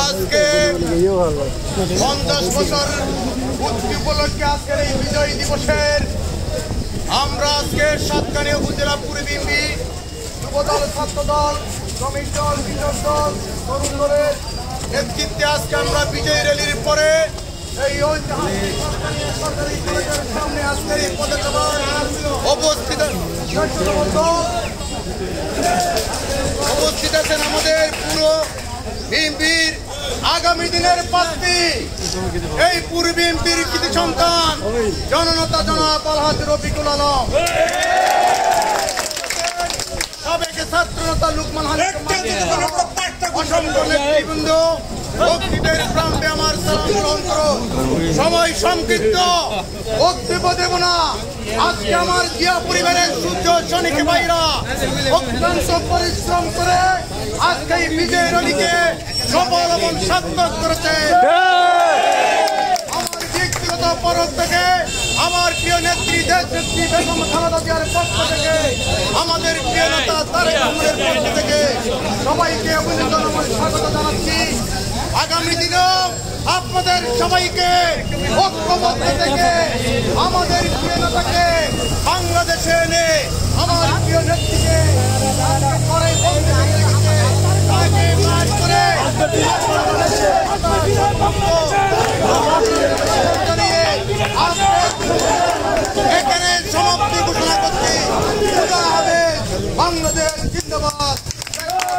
আজকে 50 বছর পূর্তি উপলক্ষে আজকের এই বিজয় দিবসের আমরা আজকে সাতকানিয়া উপজেলা পূর্ব বিএনপি যুবদল, ছাত্রদল, শ্রমিক দল, কৃষক দল, তরুণ দলের নেতৃত্বে আজকে আমরা বিজয় র্যালির পরে এই ঐতিহাসিক সরকারি কলেজের সামনে আজকের এই পদযাত্রায় উপস্থিত আছেন আমাদের পুরো বিএনপির আগামী দিনের প্রার্থী, এই পূর্ব বিএনপির কৃতি সন্তান জননেতা জনাব আলহাজ রফিকুল আলম, সাবেক ছাত্রনেতা লুকমান হানিফ, অসংখ্য নেতৃবৃন্দ, বক্তৃতার প্রান্তে আমার সালাম গ্রহণ করো। সময় সংক্ষিপ্ত, বক্তব্য দেব না। আজকে আমার জিয়া পরিবারের সূর্য সৈনিক ভাইরা অত্যন্ত পরিশ্রম করে আজকে এই বিজয় র্যালিকে সফল এবং সার্থক করেছে। আমার ব্যক্তিগত পরক থেকে, আমার প্রিয় নেত্রী দেশ নেত্রী বেগম খালেদা জিয়ার পক্ষ থেকে, আমাদের প্রিয় নেতা তারেক রহমানের পক্ষ থেকে সবাইকে অভিনন্দন এবং স্বাগত জানাচ্ছি। আগামী দিনেও আপনাদের সবাইকে ঐক্যবদ্ধ থেকে আমাদের প্রিয় নেতাকে বাংলাদেশে এনে আমার প্রিয় নেত্রীকে